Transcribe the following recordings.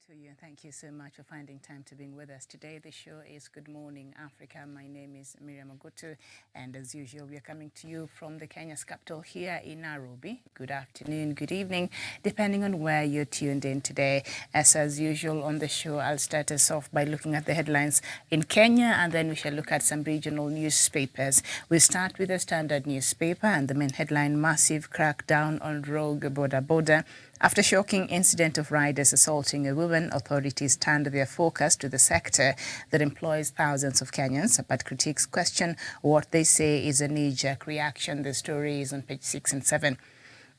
to you. Thank you so much for finding time to be with us today. The show is Good Morning Africa. My name is Miriam Ogutu, and as usual, we are coming to you from the Kenya's capital here in Nairobi. Good afternoon, good evening, depending on where you're tuned in today. As usual on the show, I'll start us off by looking at the headlines in Kenya, and then we shall look at some regional newspapers. We'll start with the Standard newspaper, and the main headline: massive crackdown on rogue Bodaboda. After shocking incident of riders assaulting a woman, authorities turned their focus to the sector that employs thousands of Kenyans, but critics question what they say is a knee-jerk reaction. The story is on page 6 and 7.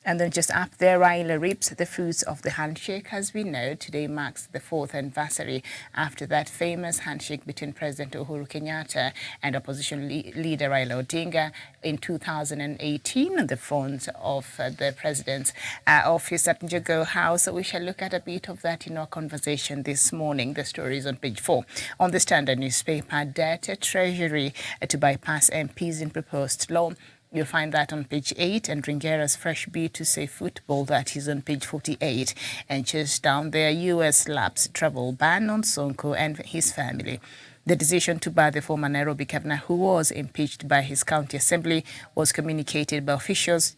And then just up there, Raila reaps the fruits of the handshake. As we know, today marks the 4th anniversary after that famous handshake between President Uhuru Kenyatta and opposition leader Raila Odinga in 2018 on the front of the president's office at Njogo House. So we shall look at a bit of that in our conversation this morning. The story is on page 4. On the Standard newspaper, debt Treasury to bypass MPs in proposed law. You'll find that on page 8, and Ringera's fresh bid to save football, that is on page 48. And just down there, US slaps travel ban on Sonko and his family. The decision to bar the former Nairobi governor, who was impeached by his county assembly, was communicated by officials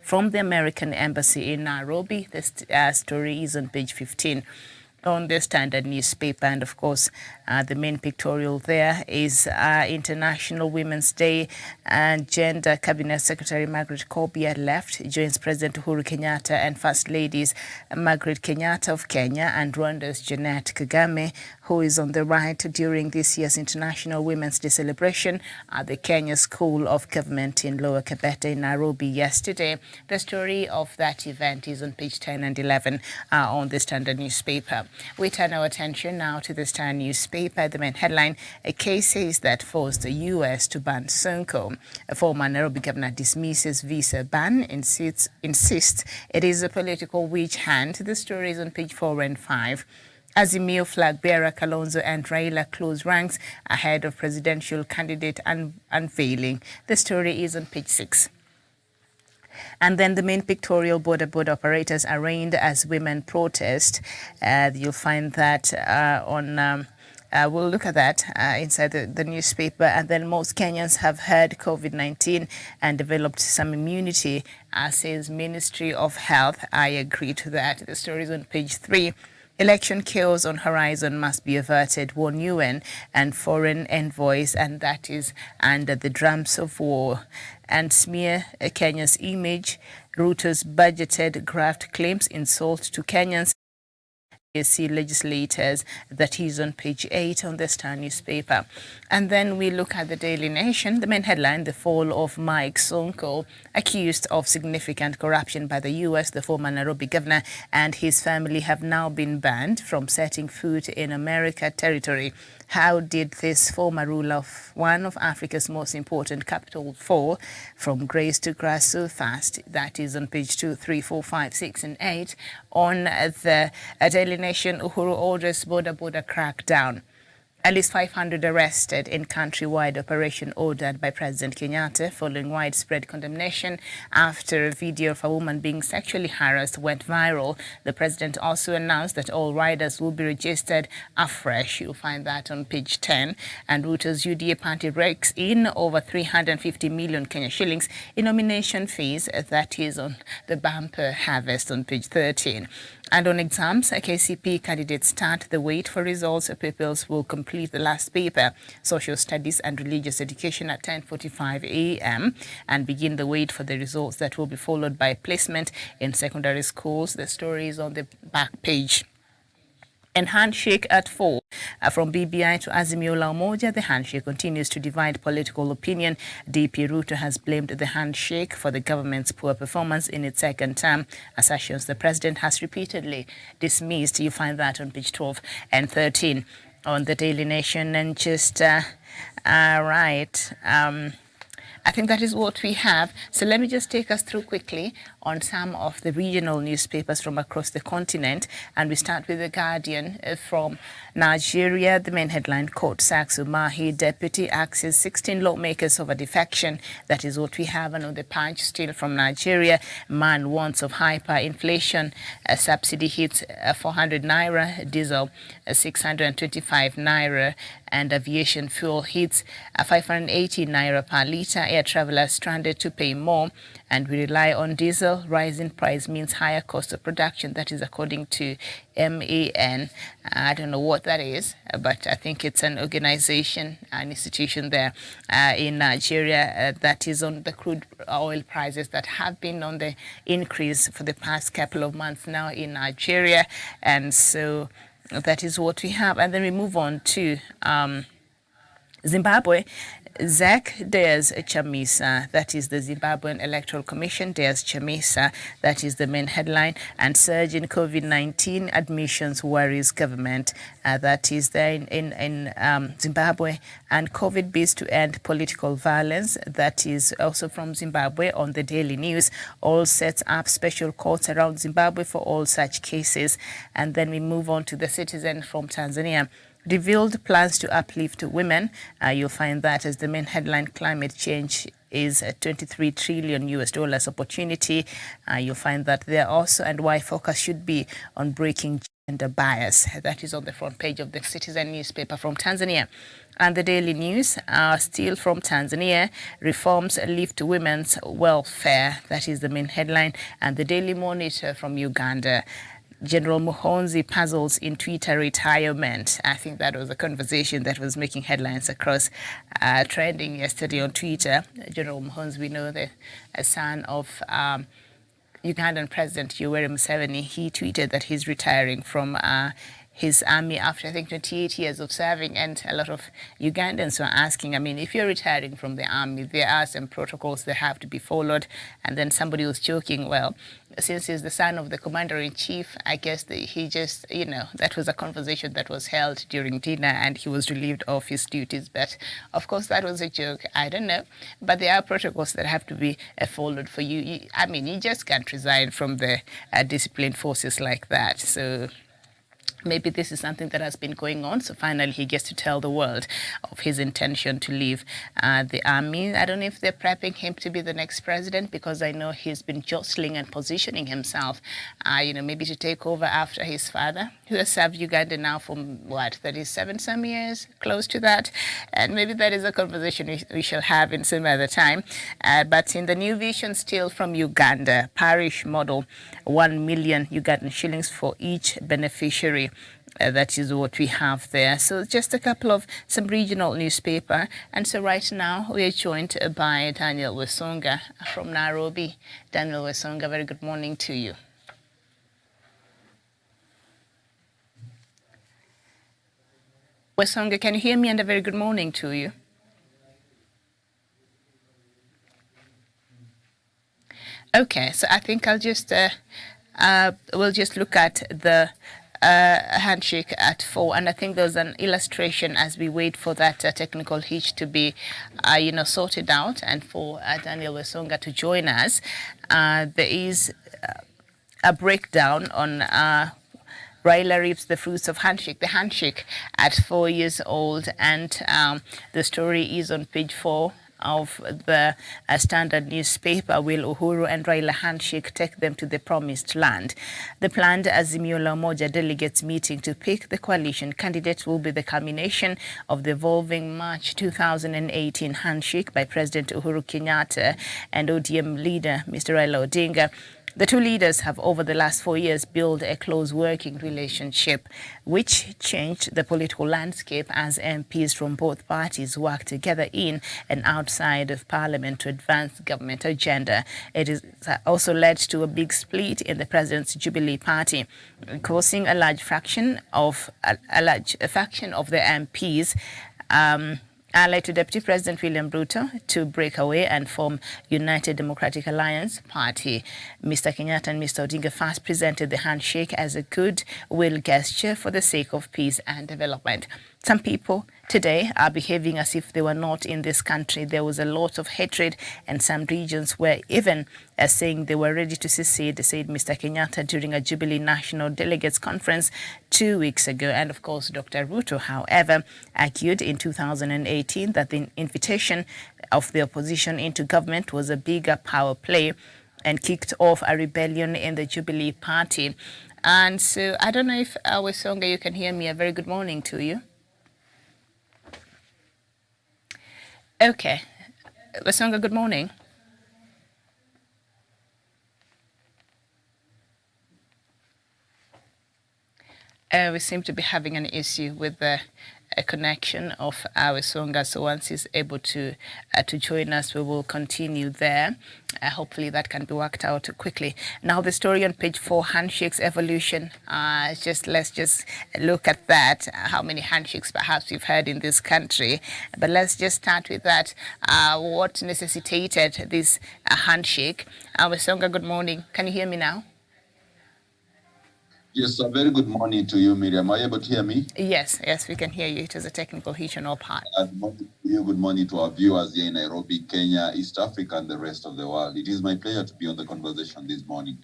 from the American embassy in Nairobi. This story is on page 15. On the Standard newspaper, and of course the main pictorial there is International Women's Day, and Gender Cabinet Secretary Margaret Kobia left, joins President Uhuru Kenyatta and First Ladies Margaret Kenyatta of Kenya and Rwanda's Jeanette Kagame, who is on the right during this year's International Women's Day celebration at the Kenya School of Government in Lower Kabete in Nairobi yesterday. The story of that event is on page 10 and 11 on the Standard newspaper. We turn our attention now to the Star newspaper. The main headline: a case says that forced the US to ban Sonko. A former Nairobi governor dismisses visa ban, insists it is a political witch hunt. The story is on page 4 and 5. Azimio flag bearer Kalonzo and Raila close ranks ahead of presidential candidate unveiling. The story is on page 6. And then the main pictorial: Bodaboda operators arraigned as women protest. You'll find that we'll look at that inside the newspaper. And then most Kenyans have had COVID-19 and developed some immunity, says Ministry of Health. I agree to that. The story is on page 3. Election chaos on horizon must be averted, warn UN and foreign envoys, and that is under the drums of war. And smear Kenya's image. Ruto's budgeted graft claims insult to Kenyans. See legislators. That is on page 8 on the Star newspaper. And then we look at the Daily Nation. The main headline: the fall of Mike Sonko, accused of significant corruption by the US. The former Nairobi governor and his family have now been banned from setting foot in America territory. How did this former ruler of one of Africa's most important capital fall from grace to grass so fast? That is on page 2, 3, 4, 5, 6, and 8 on the Daily Nation. Uhuru orders Bodaboda crackdown. At least 500 arrested in countrywide operation ordered by President Kenyatta following widespread condemnation after a video of a woman being sexually harassed went viral. The president also announced that all riders will be registered afresh. You'll find that on page 10. And Ruto's UDA party rakes in over 350 million Kenya shillings in nomination fees. That is on the bumper harvest on page 13. And on exams, KCP candidates start the wait for results. Pupils will complete the last paper, social studies and religious education, at 10:45 a.m. and begin the wait for the results that will be followed by placement in secondary schools. The story is on the back page. And handshake at 4. From BBI to Azimio la Umoja, the handshake continues to divide political opinion. DP Ruto has blamed the handshake for the government's poor performance in its second term, assertions the president has repeatedly dismissed. You find that on page 12 and 13 on the Daily Nation. And just, I think that is what we have. So let me just take us through quickly on some of the regional newspapers from across the continent. And we start with The Guardian from Nigeria. The main headline, Court sacks Umahi, deputy axes 16 lawmakers over defection. That is what we have. And on the Punch, still from Nigeria, man warns of hyperinflation. Subsidy hits 400 naira, diesel 625 naira, and aviation fuel hits 580 naira per litre. Air travelers stranded to pay more, and we rely on diesel. Rising price means higher cost of production. That is according to MAN. I don't know what that is, but I think it's an organization, an institution there in Nigeria that is on the crude oil prices that have been on the increase for the past couple of months now in Nigeria. And so that is what we have. And then we move on to Zimbabwe. ZEC dares Chamisa, that is the Zimbabwean Electoral Commission, dares Chamisa, that is the main headline. And surge in COVID-19 admissions worries government, that is there in Zimbabwe. And COVID bids to end political violence, that is also from Zimbabwe on the Daily News. All sets up special courts around Zimbabwe for all such cases. And then we move on to The Citizen from Tanzania. Revealed plans to uplift women. You'll find that as the main headline. Climate change is a $23 trillion US opportunity. You'll find that there also, and why focus should be on breaking gender bias. That is on the front page of the Citizen newspaper from Tanzania. And the Daily News, still from Tanzania, reforms lift women's welfare. That is the main headline. And the Daily Monitor from Uganda. General Muhonzi puzzles in Twitter retirement. I think that was a conversation that was making headlines across, trending yesterday on Twitter. General Muhonzi, we know, the son of Ugandan President Yoweri Museveni, he tweeted that he's retiring from his army after, I think, 28 years of serving. And a lot of Ugandans were asking, I mean, if you're retiring from the army, there are some protocols that have to be followed. And then somebody was joking, well, since he's the son of the commander-in-chief, I guess he just, you know, that was a conversation that was held during dinner and he was relieved of his duties. But of course, that was a joke. I don't know. But there are protocols that have to be followed for you. I mean, you just can't resign from the disciplined forces like that. So maybe this is something that has been going on. So finally, he gets to tell the world of his intention to leave the army. I don't know if they're prepping him to be the next president, because I know he's been jostling and positioning himself, maybe to take over after his father, who has served Uganda now for, 37 some years, close to that. And maybe that is a conversation we shall have in some other time. But in the new vision, still from Uganda, parish model, 1 million Ugandan shillings for each beneficiary. That is what we have there. So just a couple of some regional newspaper. And so right now we are joined by Daniel Wesonga from Nairobi. Daniel Wesonga, very good morning to you. Wesonga, can you hear me? And a very good morning to you. Okay, so I think I'll just we'll just look at the handshake at 4, and I think there's an illustration as we wait for that technical hitch to be sorted out, and for Daniel Wesonga to join us. There is a breakdown on Raila reaps the fruits of handshake, the handshake at 4 years old, and the story is on page 4 of the Standard newspaper. Will Uhuru and Raila handshake take them to the promised land? The planned Azimio la Umoja delegates meeting to pick the coalition candidates will be the culmination of the evolving March 2018 handshake by President Uhuru Kenyatta and ODM leader Mr. Raila Odinga. The two leaders have over the last 4 years built a close working relationship, which changed the political landscape as MPs from both parties work together in and outside of Parliament to advance government agenda. It has also led to a big split in the President's Jubilee Party, causing a large faction of the MPs allied to Deputy President William Ruto to break away and form United Democratic Alliance Party. Mr. Kenyatta and Mr. Odinga first presented the handshake as a goodwill gesture for the sake of peace and development. Some people today are behaving as if they were not in this country. There was a lot of hatred, and some regions were even saying they were ready to secede, said Mr. Kenyatta during a Jubilee National Delegates Conference 2 weeks ago. And of course, Dr. Ruto, however, argued in 2018 that the invitation of the opposition into government was a bigger power play and kicked off a rebellion in the Jubilee Party. And so I don't know if Sonko, you can hear me. A very good morning to you. Okay. Sonko, good morning. We seem to be having an issue with the connection of our Sonko. So once he's able to join us, we will continue there. Hopefully that can be worked out quickly. Now the story on page 4, handshakes evolution. Let's just look at that. How many handshakes perhaps we've had in this country? But let's just start with that. What necessitated this handshake? Sonko, good morning. Can you hear me now? Yes, a very good morning to you, Miriam. Are you able to hear me? Yes, we can hear you. It is a technical hitch on our part. Good morning to you. Good morning to our viewers here in Nairobi, Kenya, East Africa, and the rest of the world. It is my pleasure to be on the conversation this morning.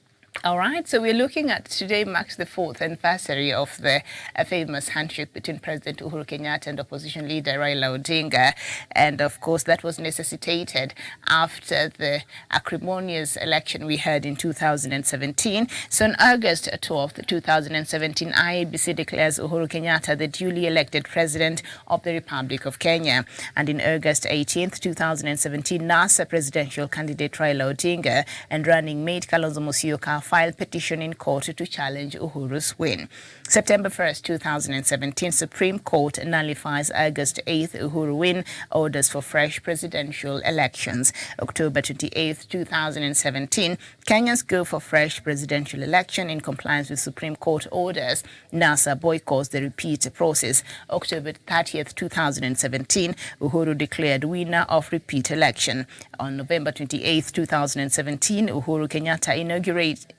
All right, so we're looking at today marks the 4th anniversary of the famous handshake between President Uhuru Kenyatta and opposition leader Raila Odinga. And of course, that was necessitated after the acrimonious election we had in 2017. So on August 12th, 2017, IEBC declares Uhuru Kenyatta the duly elected president of the Republic of Kenya. And in August 18th, 2017, NASA presidential candidate Raila Odinga and running mate Kalonzo Musyoka filed petition in court to challenge Uhuru's win. September 1st, 2017, Supreme Court nullifies August 8th Uhuru win, orders for fresh presidential elections. October 28th, 2017, Kenyans go for fresh presidential election in compliance with Supreme Court orders. NASA boycotts the repeat process. October 30th, 2017, Uhuru declared winner of repeat election. On November 28th, 2017, Uhuru Kenyatta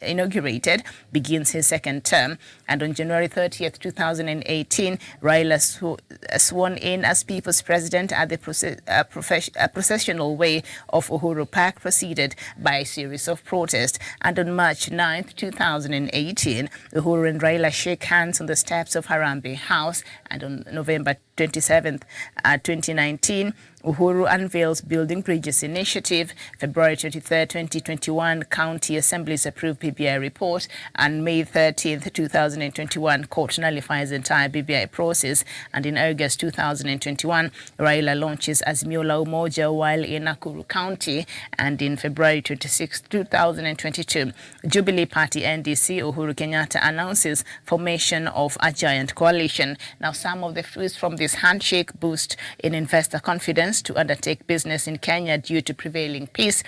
inaugurated, begins his second term. And on January 30th, 2018, Raila sworn in as people's president at the processional way of Uhuru Park proceeded by a series of protests. And on March 9th, 2018, Uhuru and Raila shake hands on the steps of Harambee House. And on November 27th, 2019, Uhuru unveils Building Bridges Initiative. February 23, 2021, County Assemblies approve BBI report. And May 13th, 2021, court nullifies the entire BBI process. And in August 2021, Raila launches Azimio la Umoja while in Nakuru County. And in February 26, 2022, Jubilee Party NDC, Uhuru Kenyatta announces formation of a giant coalition. Now, some of the fruits from this handshake boost in investor confidence to undertake business in Kenya due to prevailing peace.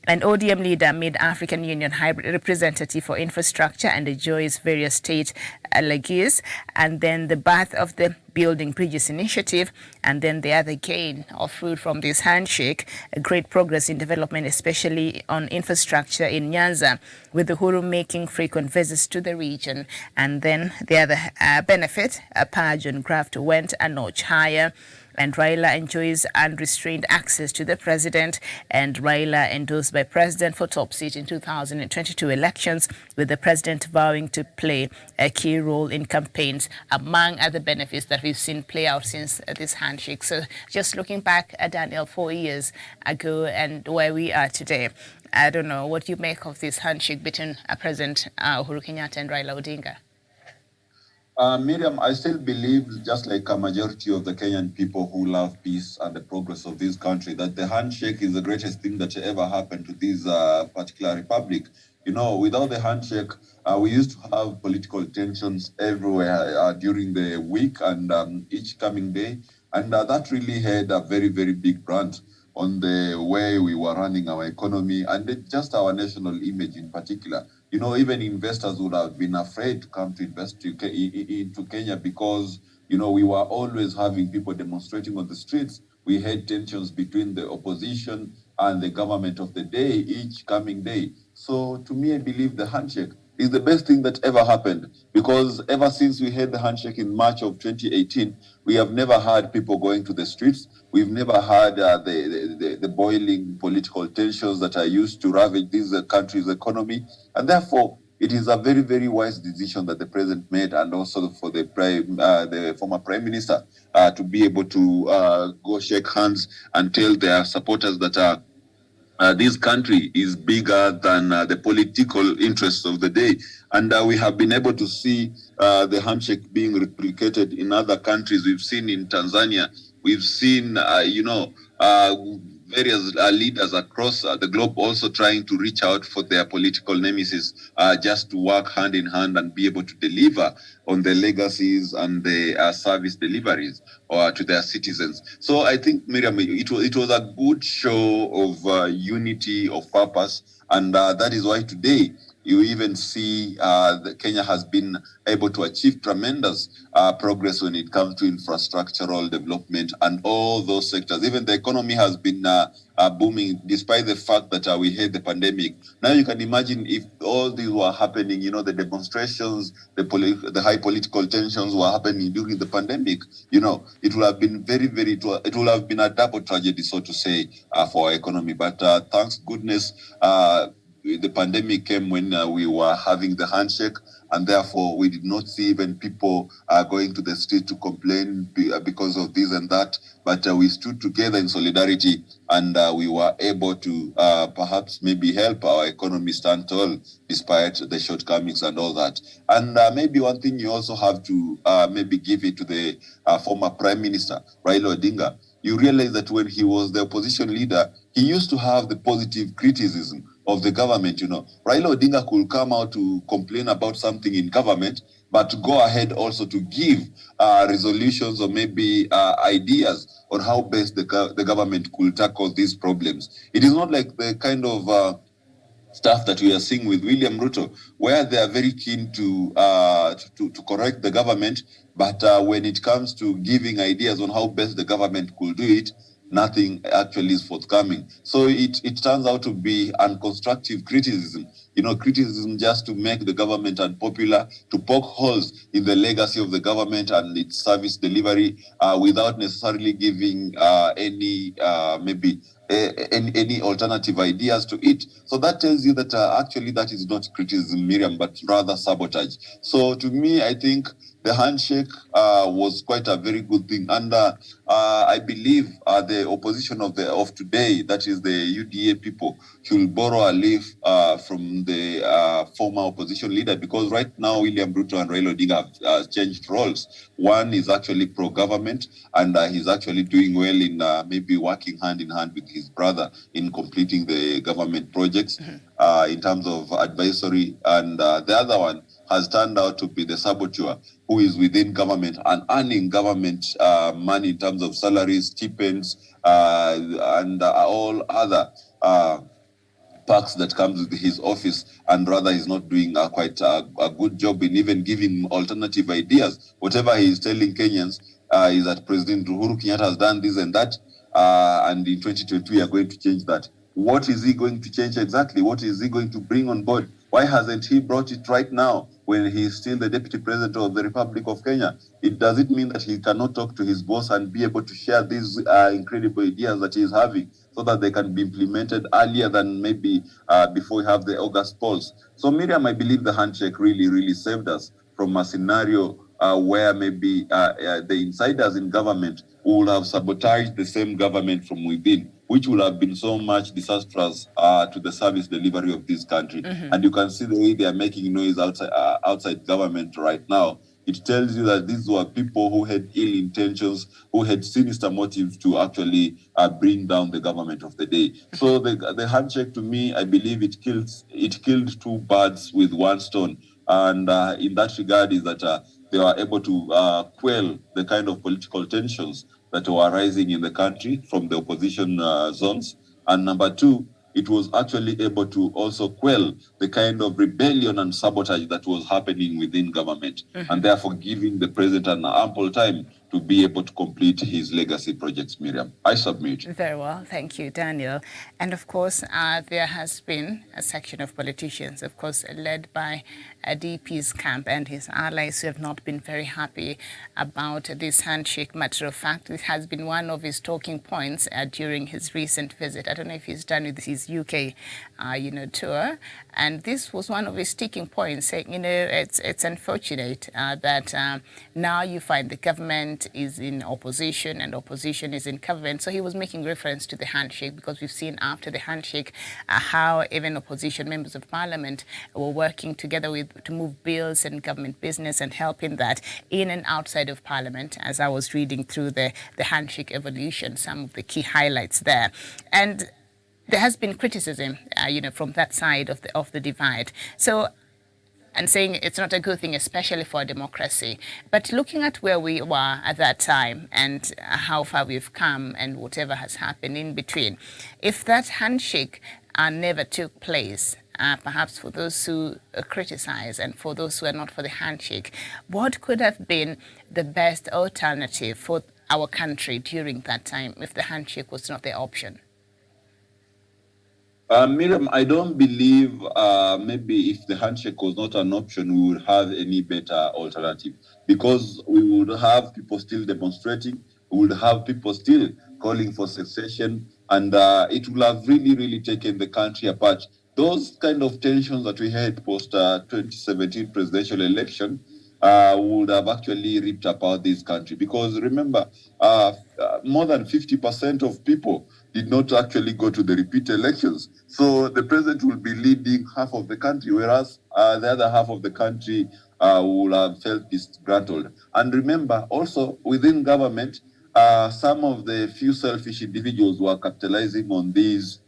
And ODM leader made African Union hybrid representative for infrastructure and enjoys various state legacies. And then the birth of the Building Bridges Initiative, and then the other gain of fruit from this handshake, great progress in development, especially on infrastructure in Nyanza, with Uhuru making frequent visits to the region. And then the other benefit, a purge on graft went a notch higher. And Raila enjoys unrestrained access to the president, and Raila endorsed by president for top seat in 2022 elections, with the president vowing to play a key role in campaigns, among other benefits that we've seen play out since this handshake. So just looking back at Daniel 4 years ago and where we are today, I don't know what you make of this handshake between President Uhuru Kenyatta and Raila Odinga. Miriam, I still believe, just like a majority of the Kenyan people who love peace and the progress of this country, that the handshake is the greatest thing that ever happened to this particular republic. You know, without the handshake, we used to have political tensions everywhere during the week and each coming day. And that really had a very, very big brunt on the way we were running our economy and just our national image in particular. You know, even investors would have been afraid to come to invest into Kenya because, you know, we were always having people demonstrating on the streets. We had tensions between the opposition and the government of the day, each coming day. So to me, I believe the handshake is the best thing that ever happened, because ever since we had the handshake in March of 2018, we have never had people going to the streets. We've never had the boiling political tensions that are used to ravage this country's economy. And therefore, it is a very, very wise decision that the president made, and also for the former prime minister to be able to go shake hands and tell their supporters that this country is bigger than the political interests of the day. And we have been able to see the handshake being replicated in other countries. We've seen in Tanzania, we've seen, various leaders across the globe also trying to reach out for their political nemesis, just to work hand in hand and be able to deliver on the legacies and the service deliveries to their citizens. So I think, Miriam, it was a good show of unity of purpose, and that is why today you even see that Kenya has been able to achieve tremendous progress when it comes to infrastructural development and all those sectors. Even the economy has been booming, despite the fact that we had the pandemic. Now you can imagine if all these were happening, the demonstrations, the high political tensions were happening during the pandemic, it would have been it would have been a double tragedy, so to say, for our economy. But thanks goodness, the pandemic came when we were having the handshake, and therefore we did not see even people going to the street to complain because of this and that. But we stood together in solidarity, and we were able to perhaps maybe help our economy stand tall despite the shortcomings and all that. And maybe one thing you also have to maybe give it to the former Prime Minister, Raila Odinga. You realize that when he was the opposition leader, he used to have the positive criticism of the government. Raila Odinga could come out to complain about something in government, but to go ahead also to give resolutions or maybe ideas on how best the government could tackle these problems. It is not like the kind of stuff that we are seeing with William Ruto, where they are very keen to correct the government, but when it comes to giving ideas on how best the government could do it, nothing actually is forthcoming. So it turns out to be unconstructive criticism, criticism just to make the government unpopular, to poke holes in the legacy of the government and its service delivery, without necessarily giving any alternative ideas to it. So that tells you that actually that is not criticism, Miriam, but rather sabotage. So to me, I think the handshake was quite a very good thing, and I believe the opposition of today, that is the UDA people, should borrow a leaf from the former opposition leader, because right now William Ruto and Raila Odinga have changed roles. One is actually pro-government, and he's actually doing well in maybe working hand in hand with his brother in completing the government projects in terms of advisory, and the other one has turned out to be the saboteur, who is within government and earning government money in terms of salaries, stipends, and all other perks that comes with his office, and rather he's not doing quite a good job in even giving alternative ideas. Whatever he is telling Kenyans is that President Uhuru Kenyatta has done this and that, and in 2022 we are going to change that. What is he going to change exactly? What is he going to bring on board? Why hasn't he brought it right now when he is still the Deputy President of the Republic of Kenya? Does it mean that he cannot talk to his boss and be able to share these incredible ideas that he is having, so that they can be implemented earlier than maybe before we have the August polls? So Miriam, I believe the handshake really, really saved us from a scenario where maybe the insiders in government will have sabotaged the same government from within, which would have been so much disastrous to the service delivery of this country. And you can see the way they are making noise outside government right now. It tells you that these were people who had ill intentions, who had sinister motives to actually bring down the government of the day. So the handshake, to me, I believe it killed two birds with one stone. And in that regard is that they were able to quell the kind of political tensions that were rising in the country from the opposition zones. And number two, it was actually able to also quell the kind of rebellion and sabotage that was happening within government, and therefore giving the president an ample time to be able to complete his legacy projects, Miriam. I submit. Very well. Thank you, Daniel. And of course, there has been a section of politicians, of course, led by DP's camp and his allies who have not been very happy about this handshake. Matter of fact, it has been one of his talking points during his recent visit. I don't know if he's done with his UK, tour. And this was one of his sticking points, saying, it's unfortunate that now you find the government is in opposition and opposition is in government. So he was making reference to the handshake, because we've seen after the handshake how even opposition members of parliament were working together to move bills and government business and helping that in and outside of parliament. As I was reading through the handshake evolution, some of the key highlights there. And there has been criticism, from that side of the divide. So, and saying it's not a good thing, especially for democracy. But looking at where we were at that time and how far we've come and whatever has happened in between, if that handshake never took place, perhaps for those who criticize and for those who are not for the handshake, what could have been the best alternative for our country during that time if the handshake was not the option? Miriam, I don't believe maybe if the handshake was not an option, we would have any better alternative, because we would have people still demonstrating, we would have people still calling for secession, and it would have really, really taken the country apart. Those kind of tensions that we had post 2017 presidential election would have actually ripped apart this country, because remember, more than 50% of people did not actually go to the repeat elections. So the president will be leading half of the country, whereas the other half of the country will have felt disgruntled. And remember, also within government, some of the few selfish individuals were capitalizing on this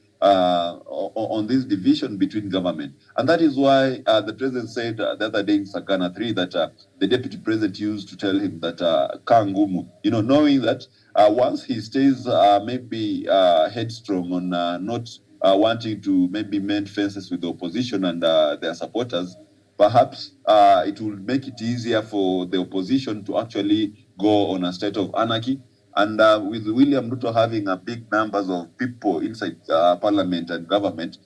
division between government. And that is why the president said the other day in Sagana 3 that the deputy president used to tell him that Kangumu, knowing that once he stays maybe headstrong on not wanting to maybe mend fences with the opposition and their supporters, perhaps it will make it easier for the opposition to actually go on a state of anarchy. And with William Ruto having a big numbers of people inside parliament and government,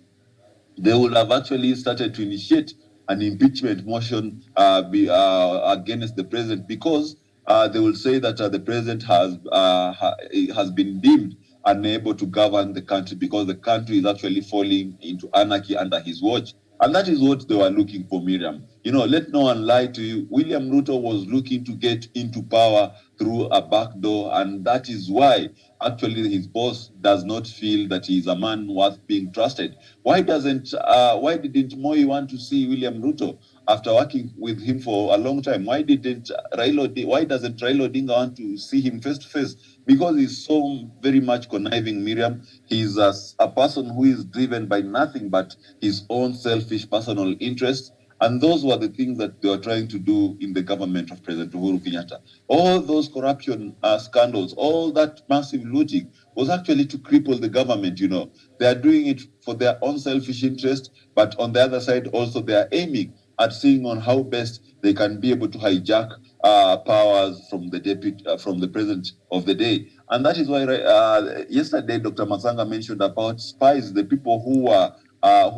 they would have actually started to initiate an impeachment motion against the president, because they will say that the president has been deemed unable to govern the country, because the country is actually falling into anarchy under his watch. And that is what they were looking for, Miriam. Let no one lie to you. William Ruto was looking to get into power through a back door, and that is why actually his boss does not feel that he is a man worth being trusted. Why didn't Moi want to see William Ruto after working with him for a long time? Why doesn't Raila Odinga want to see him face to face? Because he's so very much conniving, Miriam. He's a person who is driven by nothing but his own selfish personal interests. And those were the things that they were trying to do in the government of President Uhuru Kenyatta. All those corruption scandals, all that massive looting was actually to cripple the government. They are doing it for their own selfish interest, but on the other side also they are aiming at seeing on how best they can be able to hijack powers from the president of the day. And that is why yesterday Dr. Masanga mentioned about spies, the people who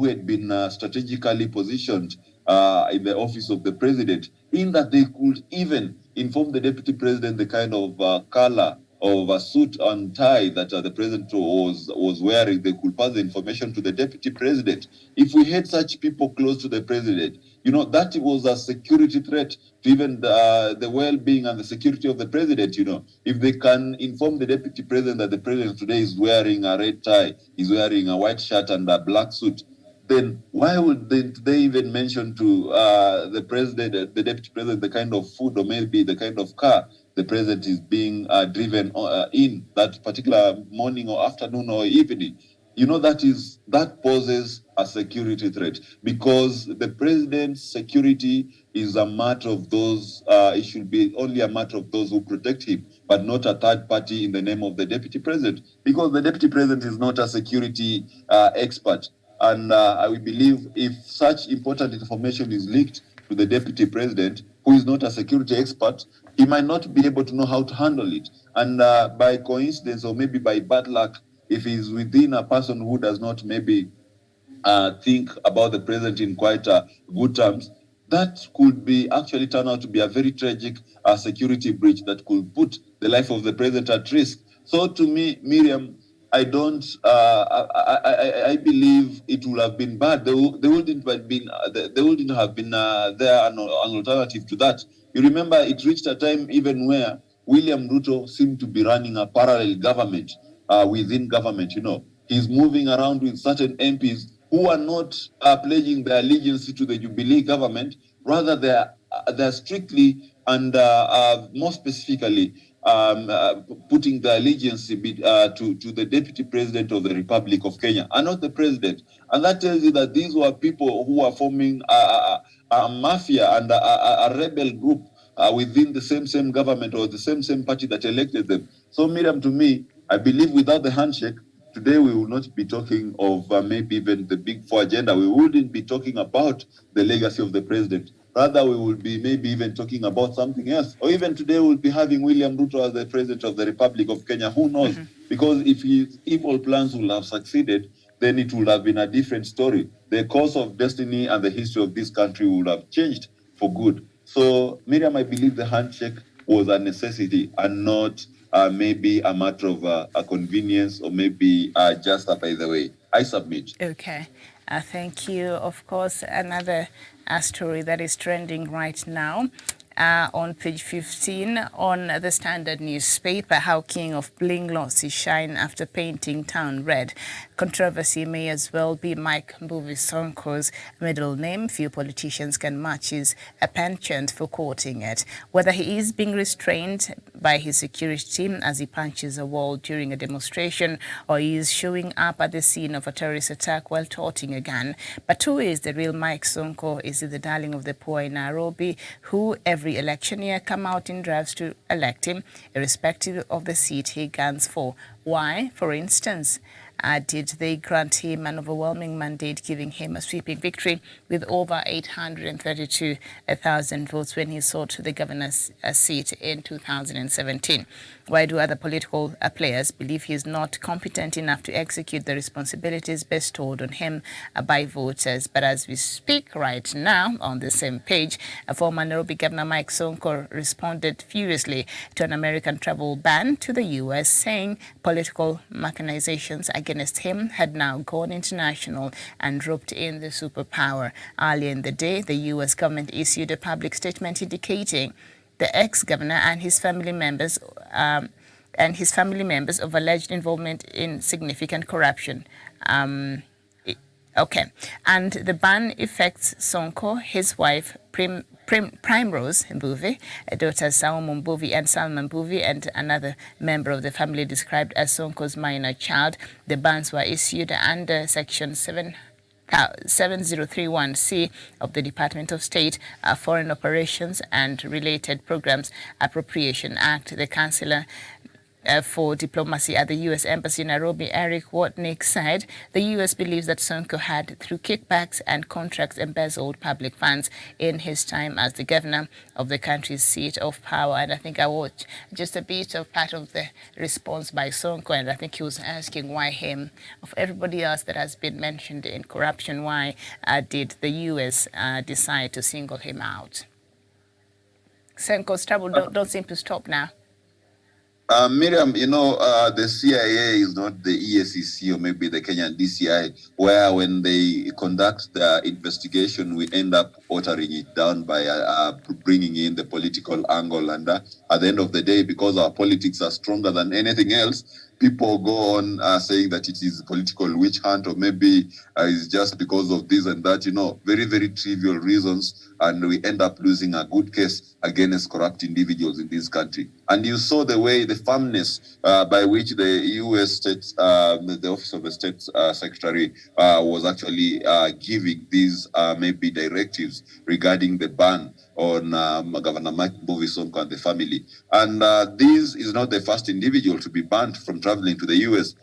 had been strategically positioned in the office of the president, in that they could even inform the deputy president the kind of color of a suit and tie that the president was wearing. They could pass the information to the deputy president. If we had such people close to the president, that was a security threat to even the well-being and the security of the president. If they can inform the deputy president that the president today is wearing a red tie, is wearing a white shirt and a black suit, then why would they even mention to the president, the deputy president, the kind of food or maybe the kind of car the president is being driven in that particular morning or afternoon or evening? That poses a security threat, because the president's security is a matter of those, it should be only a matter of those who protect him, but not a third party in the name of the deputy president, because the deputy president is not a security expert. And I believe if such important information is leaked to the deputy president, who is not a security expert, he might not be able to know how to handle it. And by coincidence or maybe by bad luck, if he's within a person who does not maybe think about the president in quite good terms, that could be actually turn out to be a very tragic security breach that could put the life of the president at risk. So to me, Miriam, I don't. I believe it would have been bad. They wouldn't have been. They wouldn't have been there an alternative to that. You remember, it reached a time even where William Ruto seemed to be running a parallel government within government. You know, he's moving around with certain MPs who are not pledging their allegiance to the Jubilee government. Rather, they're strictly and more specifically putting the allegiance to the deputy president of the Republic of Kenya and not the president. And that tells you that these were people who are forming a mafia and a rebel group within the same government or the same party that elected them. So, Miriam, to me, I believe without the handshake, today we will not be talking of maybe even the Big Four agenda. We wouldn't be talking about the legacy of the president. Rather, we will be maybe even talking about something else. Or even today, we'll be having William Ruto as the president of the Republic of Kenya. Who knows? Because if his evil plans will have succeeded, then it would have been a different story. The course of destiny and the history of this country would have changed for good. So, Miriam, I believe the handshake was a necessity and not maybe a matter of a convenience or maybe just by the way. I submit. Okay. Thank you. Of course, another story that is trending right now on page 15 on the Standard newspaper, how King of Bling lost his shine after painting town red. Controversy may as well be Mike Mbuvi Sonko's middle name. Few politicians can match his penchant for quoting it. Whether he is being restrained by his security team as he punches a wall during a demonstration, or he is showing up at the scene of a terrorist attack while taunting a gun. But who is the real Mike Sonko? Is it the darling of the poor in Nairobi, who every election year come out in drives to elect him, irrespective of the seat he guns for? Why, for instance, did they grant him an overwhelming mandate, giving him a sweeping victory with over 832,000 votes when he sought the governor's seat in 2017? Why do other political players believe he is not competent enough to execute the responsibilities bestowed on him by voters? But as we speak right now, on the same page, former Nairobi Governor Mike Sonko responded furiously to an American travel ban to the U.S., saying political machinations against him had now gone international and roped in the superpower. Earlier in the day, the U.S. government issued a public statement indicating the ex-governor and his family members of alleged involvement in significant corruption. Okay, and the ban affects Sonko, his wife Primrose Mbuvi, daughters Saumu Mbuvi and Salma Mbuvi, and another member of the family described as Sonko's minor child. The bans were issued under Section 7031C of the Department of State, Foreign Operations and Related Programs Appropriation Act. The Councillor for Diplomacy at the U.S. Embassy in Nairobi, Eric Watnick, said the U.S. believes that Sonko had, through kickbacks and contracts, embezzled public funds in his time as the governor of the country's seat of power. And I think I watched just a bit of part of the response by Sonko, and I think he was asking why him, of everybody else that has been mentioned in corruption, why did the U.S. decide to single him out? Sonko's trouble don't seem to stop now. Miriam, you know, the CIA is not the EACC or maybe the Kenyan DCI, where when they conduct the investigation, we end up watering it down by bringing in the political angle. And at the end of the day, because our politics are stronger than anything else, people go on saying that it is political witch hunt, or maybe it's just because of this and that, you know, very, very trivial reasons. And we end up losing a good case against corrupt individuals in this country. And you saw the way, the firmness by which the U.S. State, the Office of the State Secretary was actually giving these maybe directives regarding the ban on Governor Mike Mbuvi Sonko and the family. And this is not the first individual to be banned from traveling to the U.S.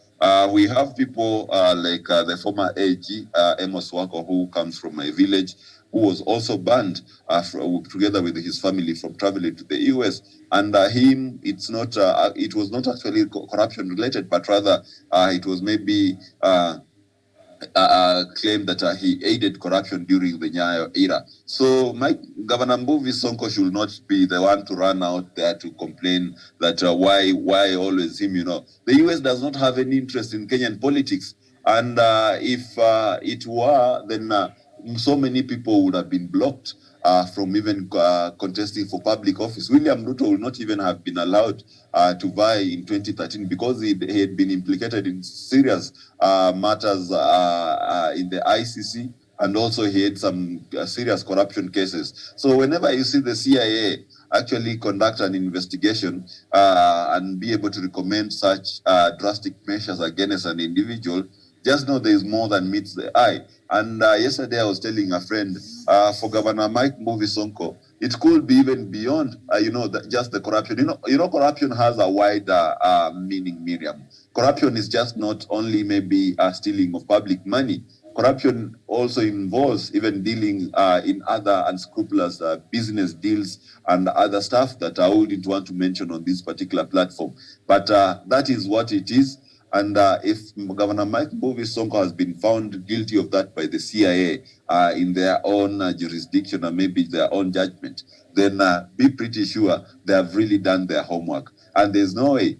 We have people like the former AG, Amos Wako, who comes from a village. who was also banned together with his family from traveling to the US. And it was not actually corruption related, but rather it was maybe claimed that he aided corruption during the Nyayo era. So Governor Mbuvi Sonko should not be the one to run out there to complain that why always him, The US does not have any interest in Kenyan politics. And if it were, then so many people would have been blocked from even contesting for public office. William Ruto will not even have been allowed to vie in 2013 because he had been implicated in serious matters in the ICC, and also he had some serious corruption cases. So whenever you see the CIA actually conduct an investigation and be able to recommend such drastic measures against an individual, just know there is more than meets the eye. And yesterday I was telling a friend, for Governor Mike Mbuvi Sonko, it could be even beyond, just the corruption. Corruption has a wider meaning, Miriam. Corruption is just not only maybe stealing of public money. Corruption also involves even dealing in other unscrupulous business deals and other stuff that I wouldn't want to mention on this particular platform. But that is what it is. And if Governor Mike Mbuvi Sonko has been found guilty of that by the CIA in their own jurisdiction or maybe their own judgment, then be pretty sure they have really done their homework. And there's no way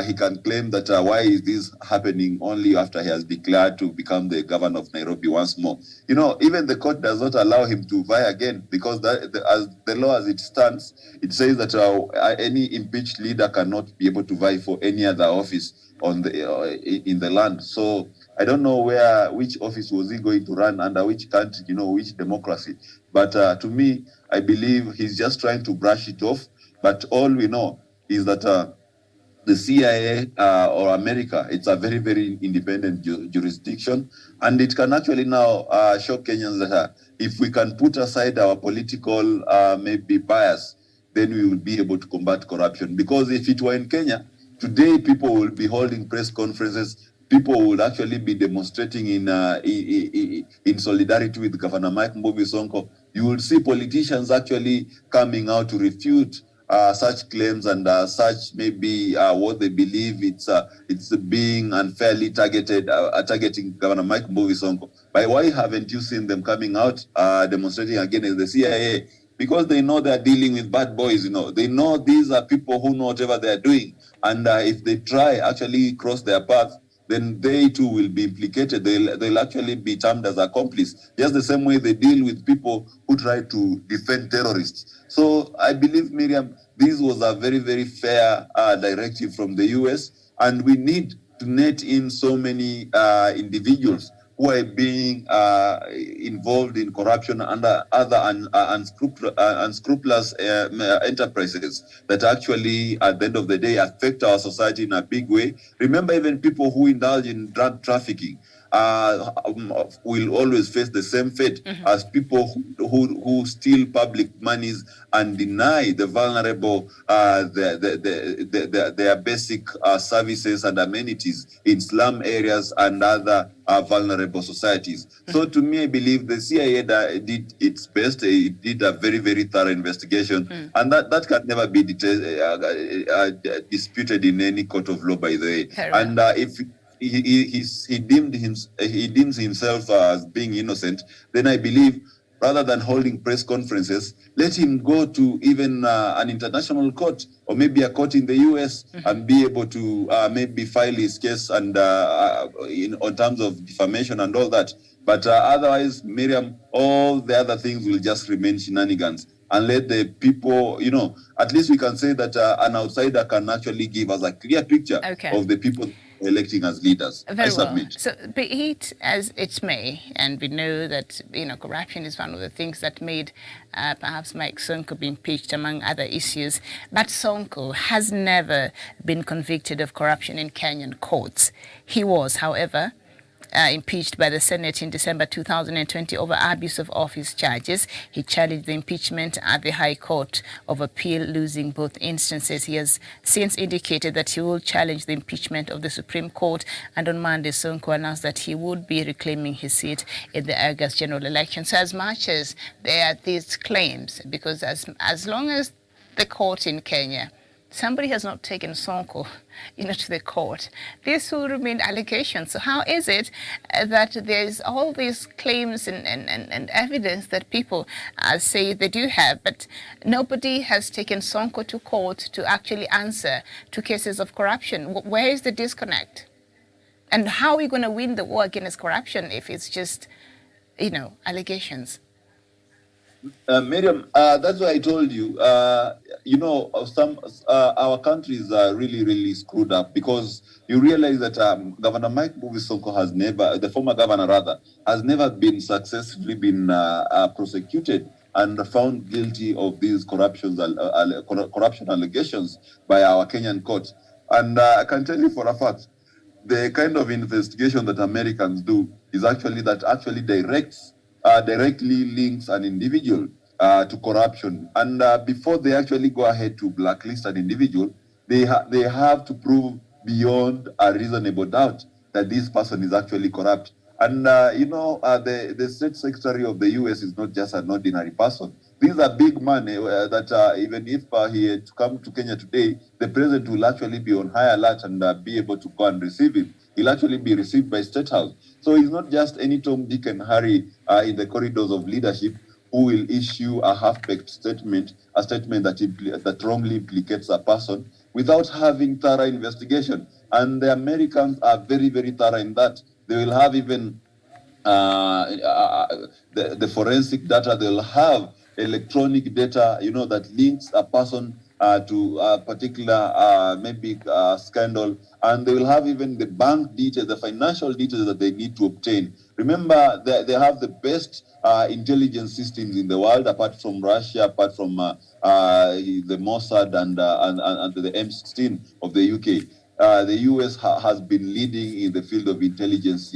he can claim that why is this happening only after he has declared to become the governor of Nairobi once more. Even the court does not allow him to vie again, because as the law as it stands, it says that any impeached leader cannot be able to vie for any other office in the land. So I don't know which office was he going to run, under which country, which democracy. But to me, I believe he's just trying to brush it off. But all we know is that the CIA or America, it's a very, very independent jurisdiction, and it can actually now show Kenyans that if we can put aside our political maybe bias, then we will be able to combat corruption. Because if it were in Kenya, today people will be holding press conferences. People would actually be demonstrating in solidarity with Governor Mike Mbuvi Sonko. You will see politicians actually coming out to refute such claims and such maybe what they believe it's being unfairly targeting Governor Mike Mbuvi Sonko. But why haven't you seen them coming out demonstrating against the CIA? Because they know they're dealing with bad boys. They know these are people who know whatever they're doing, and if they try actually cross their path, then they too will be implicated. They'll actually be termed as accomplices, just the same way they deal with people who try to defend terrorists. So I believe, Miriam, this was a very, very fair directive from the US, and we need to net in so many individuals who are being involved in corruption under other unscrupulous enterprises that actually, at the end of the day, affect our society in a big way. Remember, even people who indulge in drug trafficking will always face the same fate as people who steal public monies and deny the vulnerable their basic services and amenities in slum areas and other vulnerable societies. So to me, I believe the CIA did its best. It did a very, very thorough investigation, and that can never be disputed in any court of law, by the way. And if he deems himself as being innocent, then I believe, rather than holding press conferences, let him go to even an international court or maybe a court in the US and be able to maybe file his case and on terms of defamation and all that. But otherwise, Miriam, all the other things will just remain shenanigans. And let the people, at least we can say that an outsider can actually give us a clear picture of the people electing as leaders. Very well. So be it as it may, and we know that corruption is one of the things that made perhaps Mike Sonko be impeached, among other issues. But Sonko has never been convicted of corruption in Kenyan courts. He was, however, impeached by the Senate in December 2020 over abuse of office charges. He challenged the impeachment at the High Court of Appeal, losing both instances. He has since indicated that he will challenge the impeachment of the Supreme Court, and on Monday, Sonko announced that he would be reclaiming his seat in the August general election. So as much as there are these claims, because as long as the court in Kenya, somebody has not taken Sonko, to the court, this will remain allegations. So how is it that there's all these claims and evidence that people say they do have, but nobody has taken Sonko to court to actually answer to cases of corruption? Where is the disconnect? And how are we going to win the war against corruption if it's just, allegations? Miriam, that's why I told you, our countries are really, really screwed up, because you realize that Governor Mike Mbuvi Sonko the former governor rather, has never been successfully been prosecuted and found guilty of these corruption allegations by our Kenyan court. And I can tell you for a fact, the kind of investigation that Americans do is actually directly links an individual to corruption. And before they actually go ahead to blacklist an individual, they have to prove beyond a reasonable doubt that this person is actually corrupt. And, the State Secretary of the U.S. is not just an ordinary person. These are big money that even if he had to come to Kenya today, the president will actually be on high alert and be able to go and receive him. He'll actually be received by State House. So he's not just any Tom, Dick, and Harry in the corridors of leadership who will issue a half-baked statement, a statement that wrongly implicates a person without having thorough investigation. And the Americans are very, very thorough in that. They will have even the forensic data. They'll have electronic data, that links a person to a particular scandal, and they will have even the bank details, the financial details that they need to obtain. Remember, they have the best intelligence systems in the world, apart from Russia, apart from the Mossad and the M16 of the UK. The US has been leading in the field of intelligence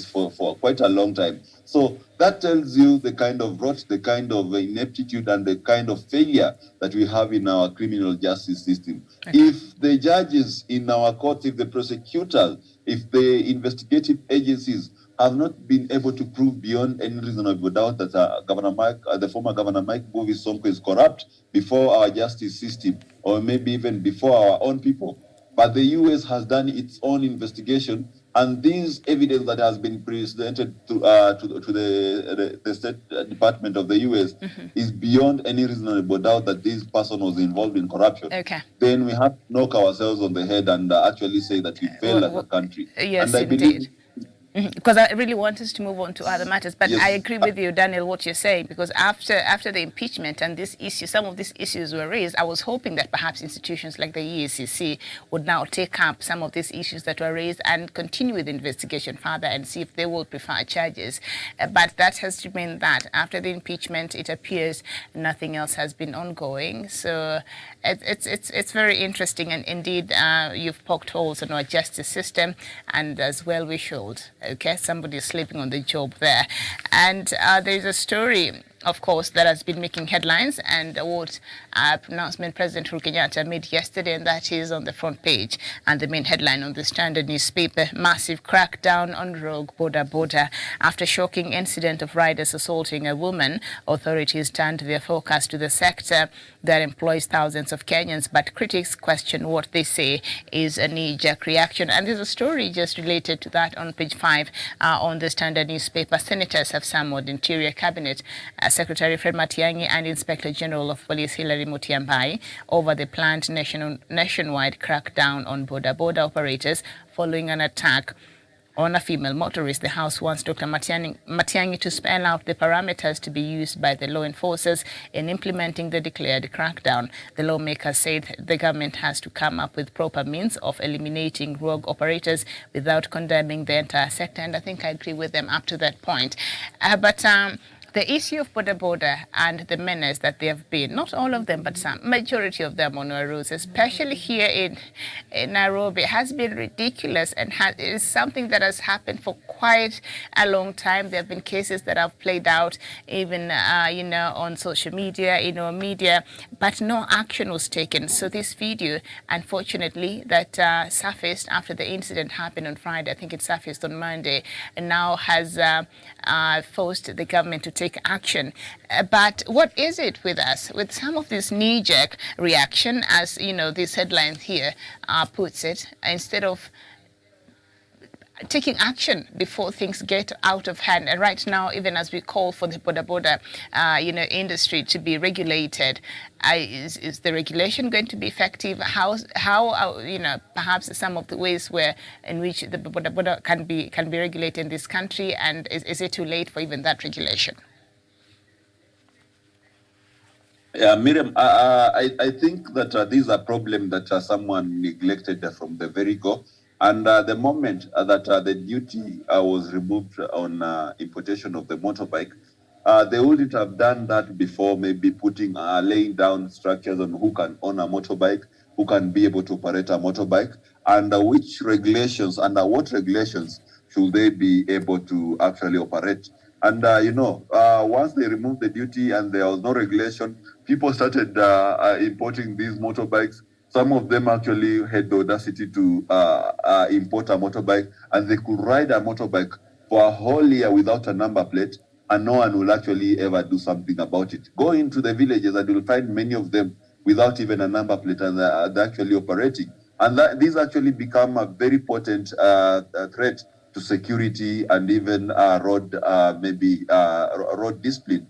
for quite a long time. So that tells you the kind of rot, the kind of ineptitude, and the kind of failure that we have in our criminal justice system. Okay. If the judges in our courts, if the prosecutors, if the investigative agencies have not been able to prove beyond any reasonable doubt that the former Governor Mike Mbuvi Sonko is corrupt before our justice system, or maybe even before our own people, but the U.S. has done its own investigation, and this evidence that has been presented to the State Department of the U.S. is beyond any reasonable doubt that this person was involved in corruption. Okay. Then we have to knock ourselves on the head and actually say that we failed as a country. Yes, and indeed. Because I really want us to move on to other matters, but yes. I agree with you, Daniel, what you're saying, because after the impeachment and this issue, some of these issues were raised, I was hoping that perhaps institutions like the EACC would now take up some of these issues that were raised and continue with the investigation further and see if they will prefer charges. But that has remained that. After the impeachment, it appears nothing else has been ongoing. So it's very interesting, and indeed you've poked holes in our justice system, and as well we should. Okay, somebody is sleeping on the job there. And there's a story, of course, that has been making headlines, and what pronouncement President Uhuru Kenyatta made yesterday, and that is on the front page and the main headline on the Standard newspaper: massive crackdown on rogue Bodaboda. After shocking incident of riders assaulting a woman, authorities turned their focus to the sector that employs thousands of Kenyans, but critics question what they say is a knee-jerk reaction. And there's a story just related to that on page 5 on the Standard newspaper. Senators have summoned Interior Cabinet Secretary Fred Matiang'i and Inspector General of Police Hilary Mutyambai over the planned nationwide crackdown on Bodaboda operators following an attack on a female motorist. The House wants Dr. Matiang'i to spell out the parameters to be used by the law enforcers in implementing the declared crackdown. The lawmakers said the government has to come up with proper means of eliminating rogue operators without condemning the entire sector, and I think I agree with them up to that point. But the issue of Bodaboda and the menace that they have been, not all of them, but some, majority of them on our roads, especially here in Nairobi, has been ridiculous and is something that has happened for quite a long time. There have been cases that have played out even, on social media, in our media, but no action was taken. So this video, unfortunately, that surfaced after the incident happened on Friday, I think it surfaced on Monday, and now has forced the government to take action. But what is it with us, with some of this knee-jerk reaction, as this headline here puts it, instead of taking action before things get out of hand? And right now, even as we call for the Bodaboda, industry to be regulated, is the regulation going to be effective? How perhaps some of the ways in which the Bodaboda can be regulated in this country, and is it too late for even that regulation? Yeah, Miriam, I think that this is a problem that someone neglected from the very go. And the moment that the duty was removed on importation of the motorbike, they wouldn't have done that before, maybe laying down structures on who can own a motorbike, who can be able to operate a motorbike, and which regulations, under what regulations should they be able to actually operate. And, once they removed the duty and there was no regulation, people started importing these motorbikes. Some of them actually had the audacity to import a motorbike, and they could ride a motorbike for a whole year without a number plate, and no one will actually ever do something about it. Go into the villages and you'll find many of them without even a number plate, and they're actually operating. And these actually become a very potent threat to security and even road discipline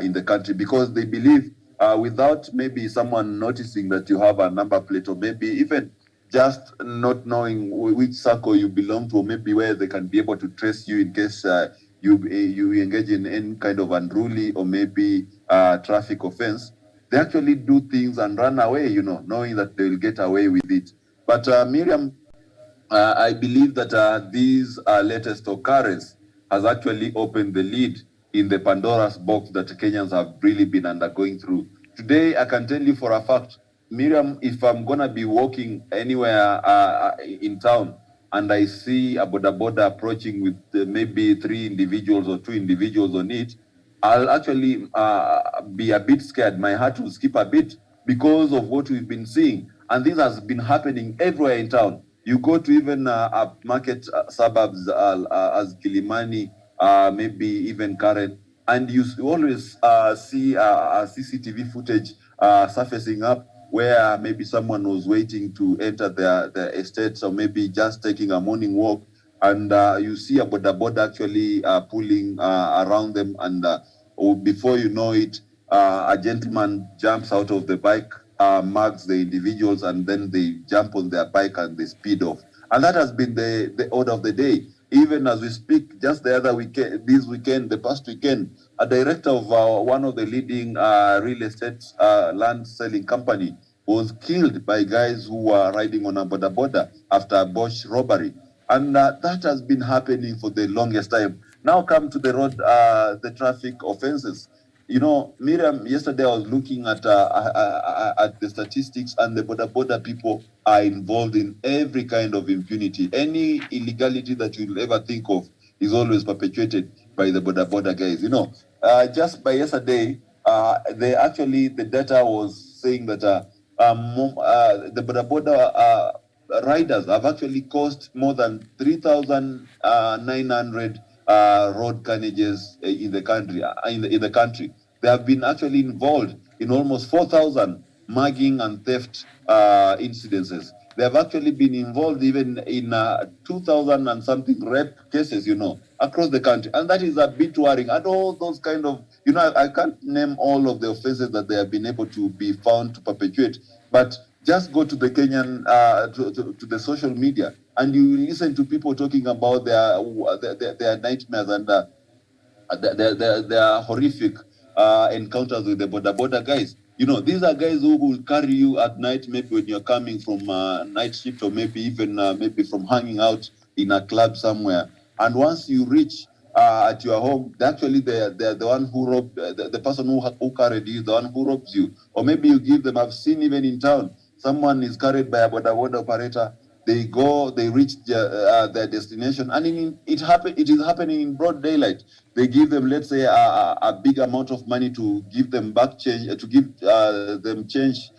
in the country, because they believe without maybe someone noticing that you have a number plate, or maybe even just not knowing which circle you belong to, or maybe where they can be able to trace you in case you engage in any kind of unruly or maybe traffic offense, they actually do things and run away, knowing that they will get away with it. But Miriam, I believe that this latest occurrence has actually opened the lid in the Pandora's box that Kenyans have really been undergoing through. Today, I can tell you for a fact, Miriam, if I'm going to be walking anywhere in town and I see a bodaboda approaching with maybe 3 individuals or 2 individuals on it, I'll actually be a bit scared. My heart will skip a bit because of what we've been seeing. And this has been happening everywhere in town. You go to even market suburbs as Kilimani, maybe even Karen, and you always see CCTV footage surfacing up where maybe someone was waiting to enter their estates, or maybe just taking a morning walk, and you see a bodaboda actually pulling around them, and before you know it, a gentleman jumps out of the bike, marks the individuals, and then they jump on their bike and they speed off. And that has been the order of the day. Even as we speak, just the past weekend, a director of one of the leading real estate land selling company was killed by guys who were riding on a bodaboda after a botched robbery. And that has been happening for the longest time. Now come to the road, the traffic offenses. Miriam, yesterday I was looking at the statistics, and the bodaboda people are involved in every kind of impunity. Any illegality that you'll ever think of is always perpetuated by the bodaboda guys. Just by yesterday, the data was saying that the bodaboda riders have actually caused more than 3,900 road carnages in the country. In the country, they have been actually involved in almost 4,000 mugging and theft incidences. They have actually been involved even in 2,000 and something rape cases, across the country, and that is a bit worrying. And all those kind of, I can't name all of the offenses that they have been able to be found to perpetuate, but just go to the Kenyan, to the social media, and you listen to people talking about their nightmares and their horrific encounters with the bodaboda guys. These are guys who will carry you at night, maybe when you're coming from night shift, or maybe even maybe from hanging out in a club somewhere. And once you reach at your home, actually they're the one who robbed, the person who carried you, the one who robs you. Or maybe you give them, I've seen even in town, someone is carried by a Bodaboda operator, they go, they reach their destination, and it is happening in broad daylight. They give them, let's say, a big amount of money to give them back change, to give them change,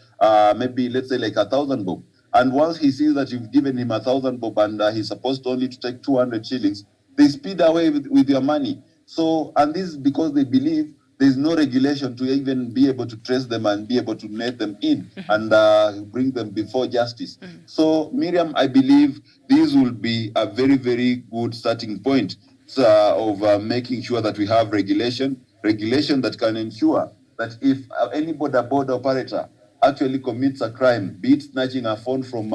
maybe let's say like 1,000 bob. And once he sees that you've given him 1,000 bob and he's supposed only to take 200 shillings, they speed away with your money. So, and this is because they believe there's no regulation to even be able to trace them and be able to net them in and bring them before justice. So, Miriam, I believe this will be a very, very good starting point of making sure that we have regulation that can ensure that if any bodaboda operator actually commits a crime, be it snatching a phone from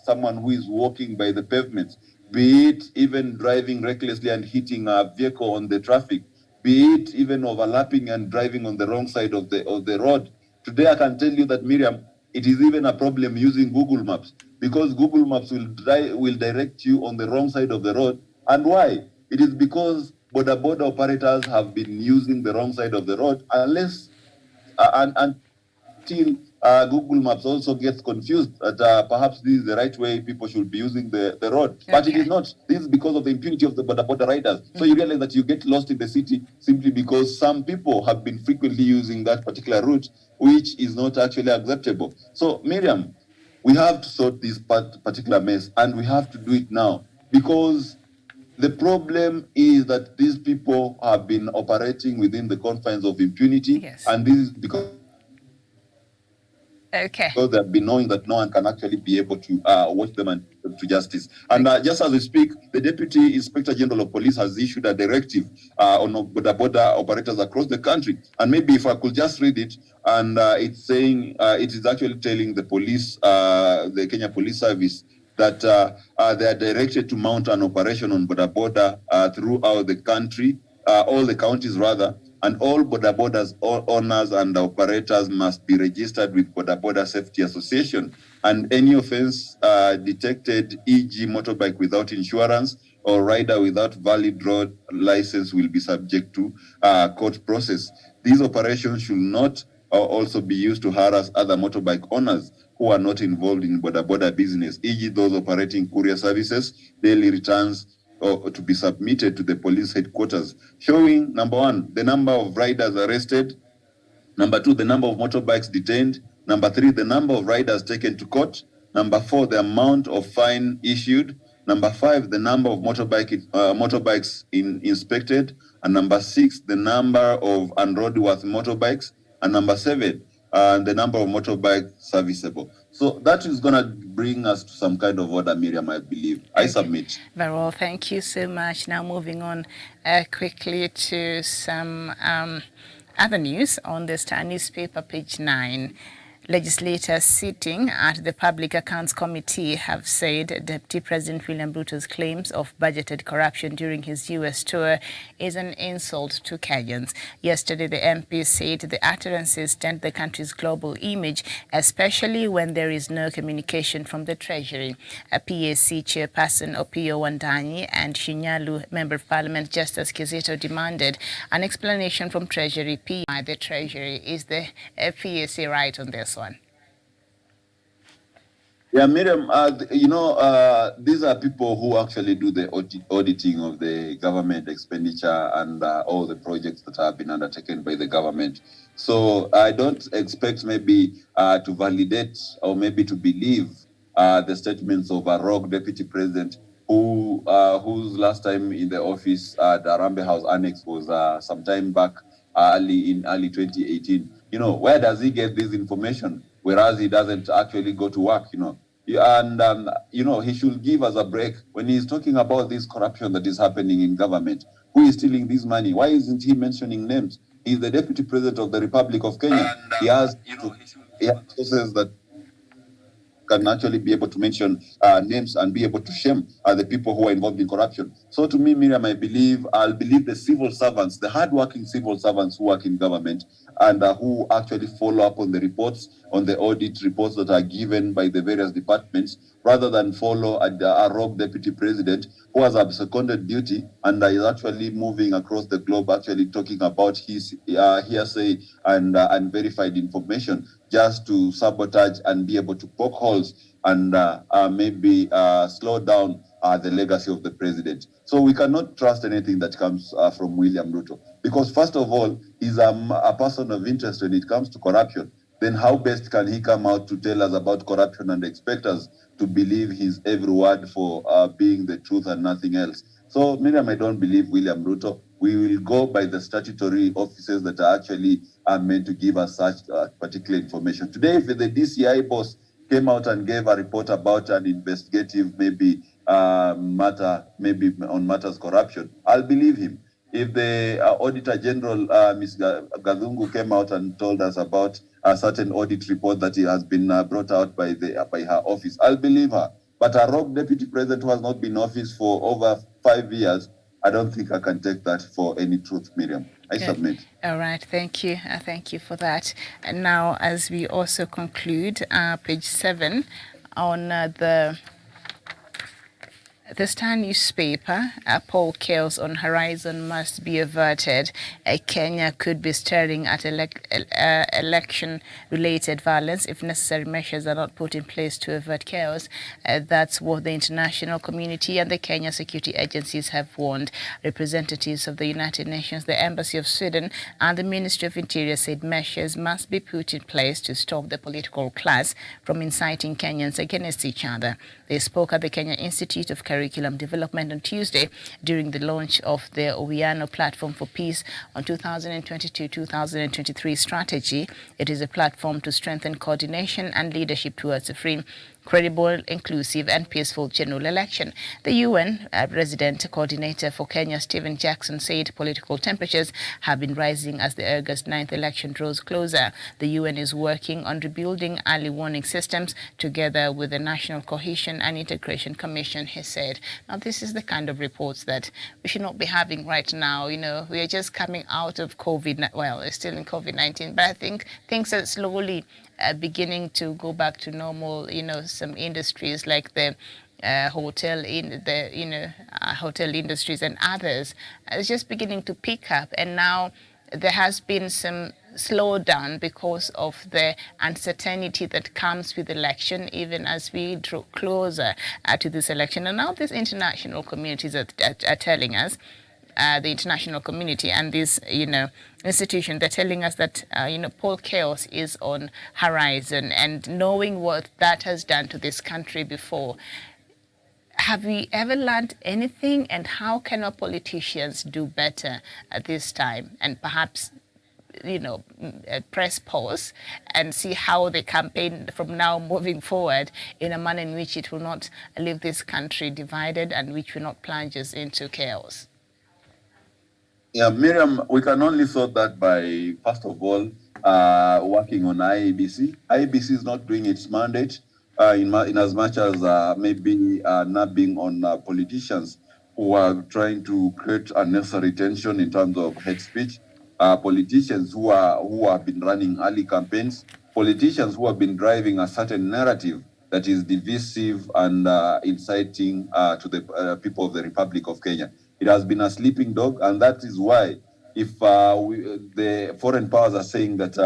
someone who is walking by the pavement, be it even driving recklessly and hitting a vehicle on the traffic, be it even overlapping and driving on the wrong side of the road. Today, I can tell you that, Miriam, it is even a problem using Google Maps, because Google Maps will direct you on the wrong side of the road. And why? It is because bodaboda operators have been using the wrong side of the road, unless until Google Maps also gets confused that perhaps this is the right way people should be using the road. Okay. But it is not. This is because of the impunity of the bodaboda riders. So you realize that you get lost in the city simply because some people have been frequently using that particular route, which is not actually acceptable. So, Miriam, we have to sort this particular mess, and we have to do it now, because the problem is that these people have been operating within the confines of impunity. Yes. And this is because because they've been knowing that no one can actually be able to watch them and to justice. And just as we speak, the Deputy Inspector General of Police has issued a directive on bodaboda operators across the country. And maybe if I could just read it, and it's saying, it is actually telling the police, the Kenya Police Service, that they are directed to mount an operation on bodaboda throughout the country, all the counties rather, and all bodabodas, all owners and operators must be registered with Bodaboda Safety Association. And any offense detected, e.g. motorbike without insurance or rider without valid road license, will be subject to court process. These operations should not also be used to harass other motorbike owners who are not involved in bodaboda business, e.g. those operating courier services, daily returns, or to be submitted to the police headquarters, showing, number one, the number of riders arrested, number two, the number of motorbikes detained, number three, the number of riders taken to court, number four, the amount of fine issued, number five, the number of motorbikes inspected, and number six, the number of unroadworthy motorbikes, and number seven, the number of motorbikes serviceable. So that is going to bring us to some kind of order, Miriam, I believe. I submit. Very well, thank you so much. Now moving on quickly to some other news on the Star newspaper, page 9. Legislators sitting at the Public Accounts Committee have said Deputy President William Ruto's claims of budgeted corruption during his US tour is an insult to Kenyans. Yesterday, the MP said the utterances dent the country's global image, especially when there is no communication from the Treasury. A PAC chairperson Opiyo Wandanyi and Shinyalu Member of Parliament Justice Kizito demanded an explanation from Treasury. The Treasury, is the PAC right on this one? Yeah, Miriam, these are people who actually do the auditing of the government expenditure and all the projects that have been undertaken by the government. So I don't expect maybe to validate or maybe to believe the statements of a rogue deputy president whose last time in the office, the Arambe House Annex, was some time back, early 2018. Where does he get this information? Whereas he doesn't actually go to work, And, he should give us a break when he's talking about this corruption that is happening in government. Who is stealing this money? Why isn't he mentioning names? He's the Deputy President of the Republic of Kenya. And, he has sources that can actually be able to mention names and be able to shame the people who are involved in corruption. So to me, Miriam, I'll believe the civil servants, the hardworking civil servants who work in government and who actually follow up on the reports, on the audit reports that are given by the various departments, rather than follow a rogue deputy president who has absconded duty and is actually moving across the globe, actually talking about his hearsay and unverified information just to sabotage and be able to poke holes and maybe slow down the legacy of the president. So we cannot trust anything that comes from William Ruto, because first of all, he's a person of interest when it comes to corruption. Then how best can he come out to tell us about corruption and expect us to believe his every word for being the truth and nothing else? So, Miriam, I don't believe William Ruto. We will go by the statutory offices that are actually meant to give us such particular information. Today, if the DCI boss came out and gave a report about an investigative matter, maybe on matters corruption, I'll believe him. If the Auditor General, Ms. Gadhungu, came out and told us about a certain audit report that has been brought out by her office, I'll believe her. But a rogue deputy president who has not been in office for over 5 years, I don't think I can take that for any truth, Miriam. I submit. All right, thank you. Thank you for that. And now, as we also conclude, page 7 on the Star newspaper, poll chaos on horizon must be averted. Kenya could be staring at election-related violence if necessary measures are not put in place to avert chaos. That's what the international community and the Kenya security agencies have warned. Representatives of the United Nations, the Embassy of Sweden, and the Ministry of Interior said measures must be put in place to stop the political class from inciting Kenyans against each other. They spoke at the Kenya Institute of Curriculum Development on Tuesday during the launch of the Owiano Platform for Peace on 2022-2023 strategy. It is a platform to strengthen coordination and leadership towards a free, credible, inclusive and peaceful general election. The UN resident coordinator for Kenya, Stephen Jackson, said political temperatures have been rising as the August 9th election draws closer. The UN is working on rebuilding early warning systems together with the National Cohesion and Integration Commission, he said. Now, this is the kind of reports that we should not be having right now. You know, we are just coming out of COVID. Well, it's still in COVID-19, but I think things are slowly beginning to go back to normal. You know, some industries like the hotel industries and others is just beginning to pick up, and now there has been some slowdown because of the uncertainty that comes with election, even as we draw closer to this election. And now these international communities are telling us, the international community and this, institution, they're telling us that, poll chaos is on horizon, and knowing what that has done to this country before, have we ever learned anything, and how can our politicians do better at this time? And perhaps, press pause and see how they campaign from now moving forward in a manner in which it will not leave this country divided and which will not plunge us into chaos. Yeah, Miriam, we can only sort that by, first of all, working on IEBC. IEBC is not doing its mandate in as much as maybe nabbing on politicians who are trying to create unnecessary tension in terms of hate speech. Politicians who have been running early campaigns, politicians who have been driving a certain narrative that is divisive and inciting to the people of the Republic of Kenya. It has been a sleeping dog, and that is why, if the foreign powers are saying that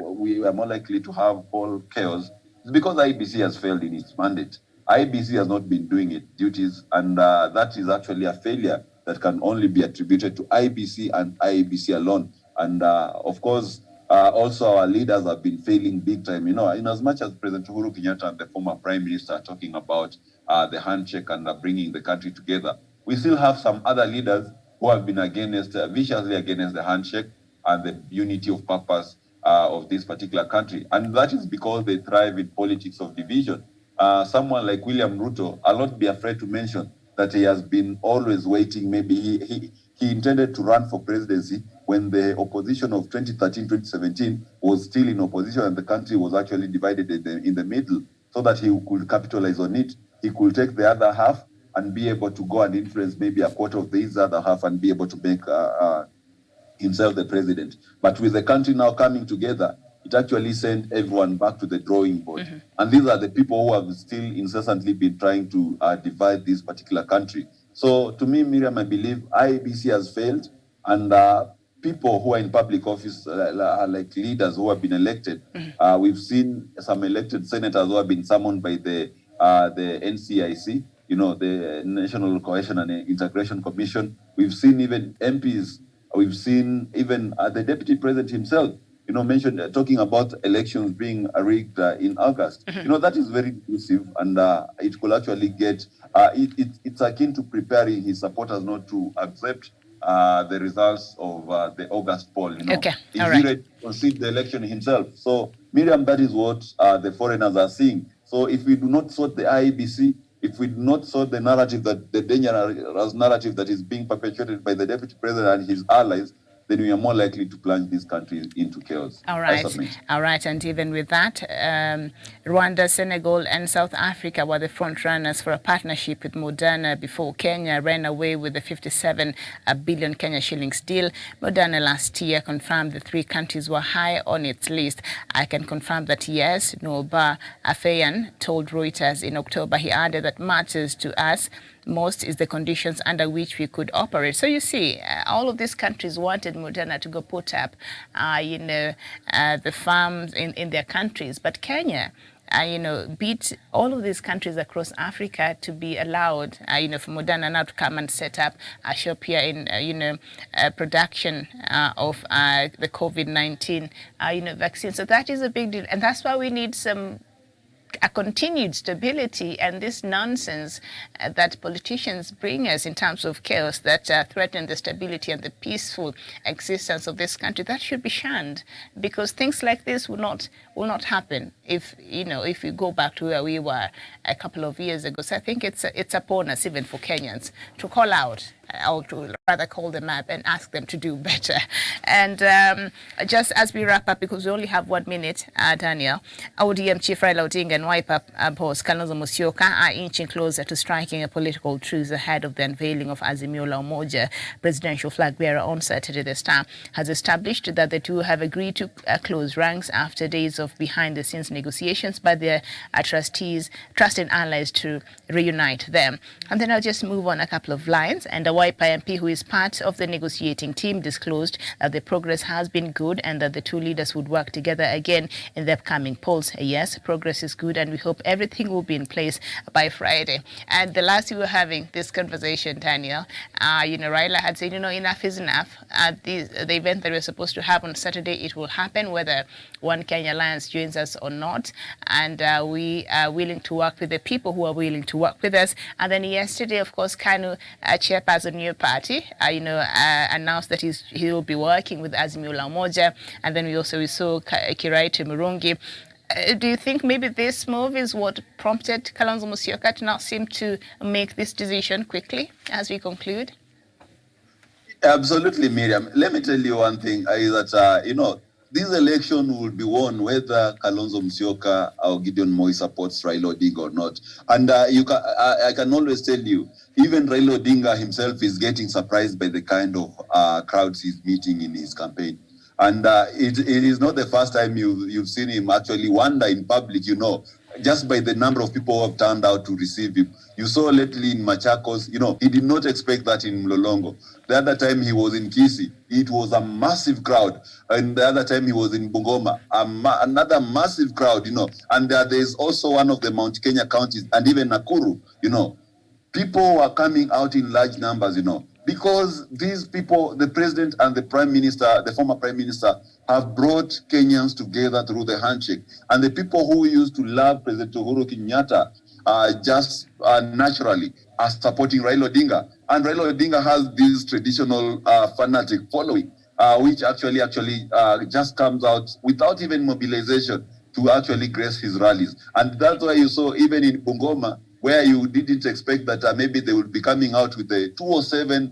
we are more likely to have poll chaos, it's because IEBC has failed in its mandate. IEBC has not been doing its duties, and that is actually a failure that can only be attributed to IEBC and IEBC alone. And of course, also our leaders have been failing big time. In as much as President Uhuru Kenyatta and the former Prime Minister are talking about the handshake and bringing the country together, we still have some other leaders who have been viciously against the handshake and the unity of purpose of this particular country. And that is because they thrive in politics of division. Someone like William Ruto, I'll not be afraid to mention that he has been always waiting. Maybe he intended to run for presidency when the opposition of 2013-2017 was still in opposition and the country was actually divided in the middle. so that he could capitalize on it. He could take the other half and be able to go and influence maybe a quarter of this other half and be able to make himself the president. But with the country now coming together, it actually sent everyone back to the drawing board. Mm-hmm. And these are the people who have still incessantly been trying to divide this particular country. So to me, Miriam, I believe IEBC has failed, and people who are in public office, like leaders who have been elected, mm-hmm. We've seen some elected senators who have been summoned by the NCIC, the National Cohesion and Integration Commission. We've seen even MPs. We've seen even the deputy president himself, mentioned talking about elections being rigged in August. Mm-hmm. That is very inclusive, and it could actually get, it's akin to preparing his supporters not to accept the results of the August poll. Okay. He's ready to concede the election himself. So, Miriam, that is what the foreigners are seeing. So if we do not sort the IEBC, if we do not sort the narrative, that the dangerous narrative that is being perpetuated by the deputy president and his allies, then we are more likely to plunge this country into chaos. All right. And even with that, Rwanda, Senegal, and South Africa were the front runners for a partnership with Moderna before Kenya ran away with the 57 billion Kenya shillings deal. Moderna last year confirmed the three countries were high on its list. I can confirm that yes, Noba Afeyan told Reuters in October. He added that matters to us most is the conditions under which we could operate. So you see, all of these countries wanted Moderna to go put up, the farms in their countries. But Kenya, beat all of these countries across Africa to be allowed, for Moderna now to come and set up a shop here in, production of the COVID-19, vaccine. So that is a big deal. And that's why we need a continued stability, and this nonsense that politicians bring us in terms of chaos that threaten the stability and the peaceful existence of this country, that should be shunned, because things like this will not happen if we go back to where we were a couple of years ago. So I think it's upon us, even for Kenyans, to call out, or to rather call them up and ask them to do better. And just as we wrap up, because we only have 1 minute, Daniel, ODM Chief Raila Odinga and Wiper boss Kalonzo Musyoka are inching closer to striking a political truce ahead of the unveiling of Azimio la Umoja presidential flag bearer on Saturday. The Star has established that the two have agreed to close ranks after days of behind-the-scenes negotiations by their trust and allies to reunite them. And then I'll just move on a couple of lines. And the Wiper MP, who is part of the negotiating team, disclosed that the progress has been good and that the two leaders would work together again in the upcoming polls. Yes, progress is good, and we hope everything will be in place by Friday. And the last we were having this conversation, Daniel, Raila had said, enough is enough. The event that we're supposed to have on Saturday, it will happen whether One Kenya Alliance joins us or not. And we are willing to work with the people who are willing to work with us. And then yesterday, of course, Kanu, chairperson of new party, announced that he will be working with Azimio la Umoja. And then we saw Kiraitu Murungi. Do you think maybe this move is what prompted Kalonzo Musyoka to now seem to make this decision quickly as we conclude? Absolutely, Miriam. Let me tell you one thing, is that, this election will be won whether Kalonzo Musyoka or Gideon Moi supports Raila Odinga or not. And I can always tell you, even Raila Odinga himself is getting surprised by the kind of crowds he's meeting in his campaign. And it is not the first time you've seen him actually wander in public, just by the number of people who have turned out to receive him. You saw lately in Machakos, he did not expect that in Mlolongo. The other time he was in Kisii, it was a massive crowd. And the other time he was in Bungoma, another massive crowd, And there's also one of the Mount Kenya counties, and even Nakuru, People were coming out in large numbers, because these people, the president and the prime minister, the former prime minister, have brought Kenyans together through the handshake. And the people who used to love President Uhuru Kenyatta just naturally are supporting Raila Odinga. And Raila Odinga has this traditional fanatic following, which actually just comes out without even mobilization to actually grace his rallies. And that's why you saw even in Bungoma, where you didn't expect that maybe they would be coming out with the 207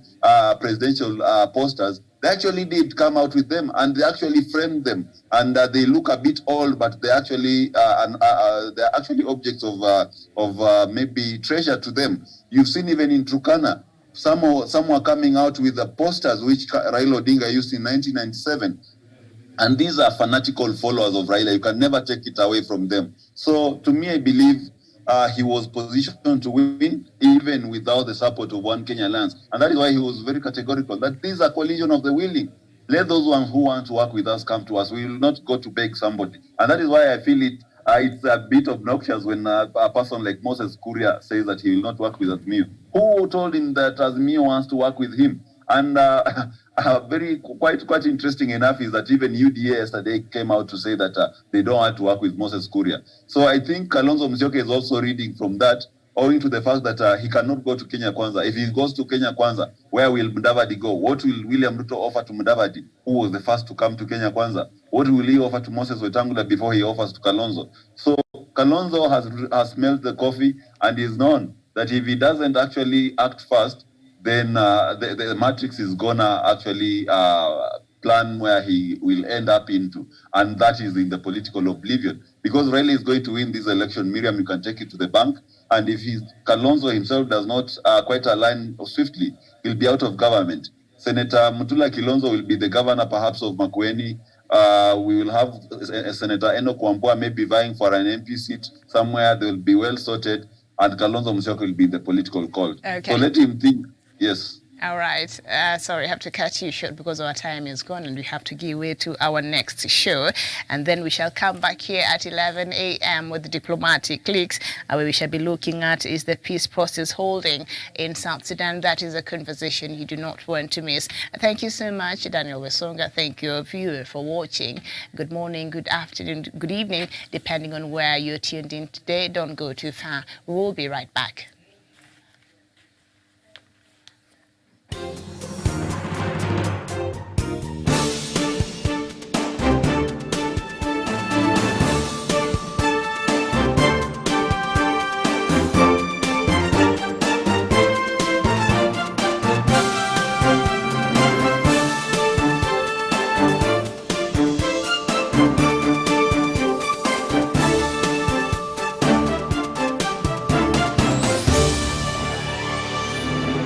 presidential posters. They actually did come out with them, and they actually framed them, and they look a bit old, but they're actually objects of maybe treasure to them. You've seen even in Turkana, some were coming out with the posters which Raila Odinga used in 1997. And these are fanatical followers of Raila. You can never take it away from them. So to me, I believe he was positioned to win even without the support of One Kenya Alliance. And that is why he was very categorical that these are coalition of the willing. Let those ones who want to work with us come to us. We will not go to beg somebody. And that is why I feel it's a bit obnoxious when a person like Moses Kuria says that he will not work with Azimio. Who told him that Azimio wants to work with him? And quite interesting enough is that even UDA yesterday came out to say that they don't want to work with Moses Kuria. So I think Kalonzo Musyoka is also reading from that, owing to the fact that he cannot go to Kenya Kwanza. If he goes to Kenya Kwanza, where will Mudavadi go? What will William Ruto offer to Mudavadi, who was the first to come to Kenya Kwanza? What will he offer to Moses Wetangula before he offers to Kalonzo? So Kalonzo has smelled the coffee and is known that if he doesn't actually act fast, then the matrix is gonna actually plan where he will end up into, and that is in the political oblivion. Because Raila is going to win this election, Miriam, you can take it to the bank, and if Kalonzo himself does not quite align swiftly, he'll be out of government. Senator Mutula Kilonzo will be the governor perhaps of Makueni. We will have Senator Enoch Wambua maybe vying for an MP seat somewhere. They will be well sorted, and Kalonzo Musyoka will be the political call. Okay. So let him think. Yes. All right. Sorry, I have to cut you short because our time is gone and we have to give way to our next show. And then we shall come back here at 11 a.m. with the diplomatic cliques. Where we shall be looking at is the peace process holding in South Sudan. That is a conversation you do not want to miss. Thank you so much, Daniel Wesonga. Thank you, viewer, for watching. Good morning, good afternoon, good evening, depending on where you're tuned in today. Don't go too far. We will be right back.